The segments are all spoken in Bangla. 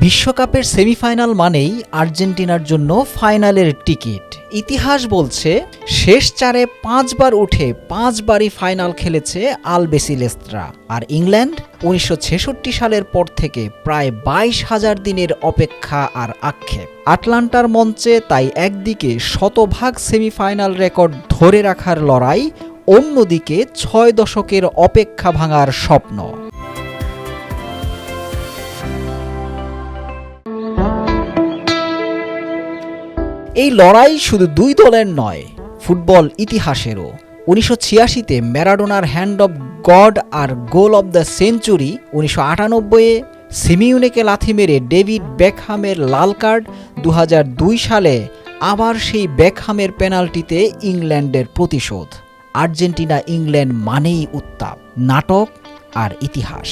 বিশ্বকাপের সেমিফাইনাল মানেই আর্জেন্টিনার জন্য ফাইনালের টিকিট। ইতিহাস বলছে শেষ চারে 5 বার উঠে 5 বারই ফাইনাল খেলেছে আলবিসেলেস্তেরা। আর ইংল্যান্ড 1966 সালের পর থেকে প্রায় 22,000 দিনের অপেক্ষা আর আক্ষেপ। আটলান্টার মঞ্চে তাই একদিকে শতভাগ সেমিফাইনাল রেকর্ড ধরে রাখার লড়াই, অন্যদিকে 6 দশকের অপেক্ষা ভাঙার স্বপ্ন। এই লড়াই শুধু দুই দলের নয়, ফুটবল ইতিহাসেরও। 1986-তে ম্যারাডোনার হ্যান্ড অব গড আর গোল অব দ্য সেঞ্চুরি, 1998-এ সিমিউনেকে লাথি মেরে ডেভিড বেকহামের লাল কার্ড, 2002 সালে আবার সেই বেকহামের পেনাল্টিতে ইংল্যান্ডের প্রতিশোধ। আর্জেন্টিনা ইংল্যান্ড মানেই উত্তাপ, নাটক আর ইতিহাস।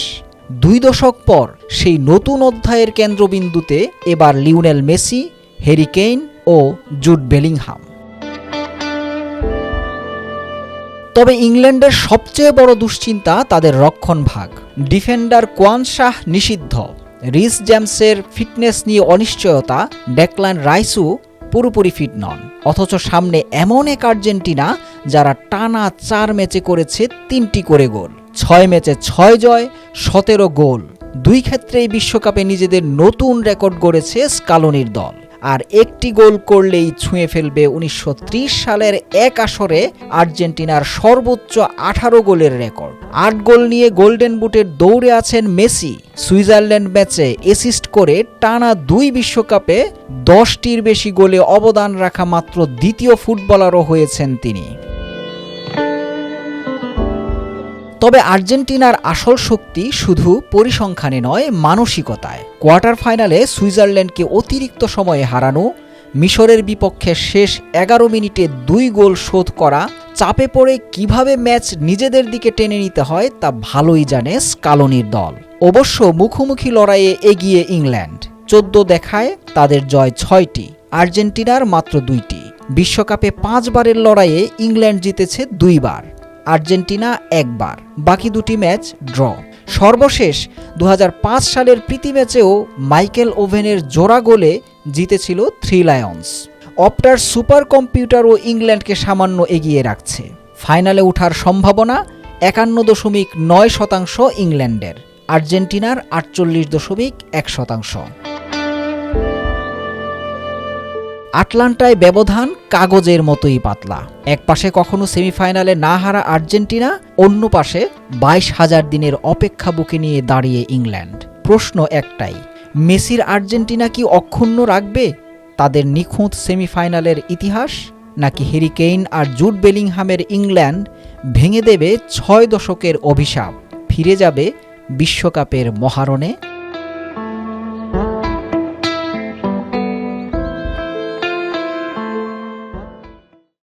2 দশক পর সেই নতুন অধ্যায়ের কেন্দ্রবিন্দুতে এবার লিওনেল মেসি, হ্যারি কেইন ও জুড বেলিংহাম। তবে ইংল্যান্ডের সবচেয়ে বড় দুশ্চিন্তা তাদের রক্ষণভাগ। ডিফেন্ডার কোয়ানশাহ নিষিদ্ধ, রিস জেমসের ফিটনেস নিয়ে অনিশ্চয়তা, ডেক্লান রাইসও পুরোপুরি ফিট নন। অথচ সামনে এমন এক আর্জেন্টিনা যারা টানা 4 ম্যাচে করেছে 3টি করে গোল, 6 ম্যাচে 6 জয়, 17 গোল। 2 ক্ষেত্রেই বিশ্বকাপে নিজেদের নতুন রেকর্ড গড়েছে স্কালোনির দল। আর একটি গোল করলেই ছুঁয়ে ফেলবে 1930 সালের এক আসরে আর্জেন্টিনার সর্বোচ্চ 18 গোলের রেকর্ড। 8 গোল নিয়ে গোল্ডেন বুটের দৌড়ে আছেন মেসি। সুইজারল্যান্ড ম্যাচে অ্যাসিস্ট করে টানা 2 বিশ্বকাপে 10টির বেশি গোলে অবদান রাখা মাত্র দ্বিতীয় ফুটবলারও হয়েছেন তিনি। তবে আর্জেন্টিনার আসল শক্তি শুধু পরিসংখ্যানে নয়, মানসিকতায়। কোয়ার্টার ফাইনালে সুইজারল্যান্ডকে অতিরিক্ত সময়ে হারানো, মিশরের বিপক্ষে শেষ 11 মিনিটে 2 গোল শোধ করা, চাপে পড়ে কিভাবে ম্যাচ নিজেদের দিকে টেনে নিতে হয় তা ভালোই জানে স্কালোনির দল। অবশ্য মুখোমুখি লড়াইয়ে এগিয়ে ইংল্যান্ড। 14 দেখায় তাদের জয় 6টি, আর্জেন্টিনার মাত্র 2টি। বিশ্বকাপে 5 বারের লড়াইয়ে ইংল্যান্ড জিতেছে 2 বার, আর্জেন্টিনা 1 বার, বাকি 2টি ম্যাচ ড্র। সর্বশেষ 2005 সালের প্রীতি ম্যাচেও মাইকেল ওভেনের জোড়া গোলে জিতেছিল 3 লায়ন্স। অপটার সুপার কম্পিউটারও ইংল্যান্ডকে সামান্য এগিয়ে রাখছে। ফাইনালে ওঠার সম্ভাবনা 51.9% ইংল্যান্ডের, আর্জেন্টিনার 48.1%। আটলান্টায় ব্যবধান কাগজের মতোই পাতলা। এক পাশে কখনো সেমিফাইনালে না হারা আর্জেন্টিনা, অন্য পাশে 22,000 দিনের অপেক্ষা বুকে নিয়ে দাঁড়িয়ে ইংল্যান্ড। প্রশ্ন একটাই, মেসির আর্জেন্টিনা কি অক্ষুণ্ণ রাখবে তাদের নিখুঁত সেমিফাইনালের ইতিহাস, নাকি হ্যারি কেইন আর জুড বেলিংহামের ইংল্যান্ড ভেঙে দেবে 6 দশকের অভিশাপ, ফিরে যাবে বিশ্বকাপের মহারণে?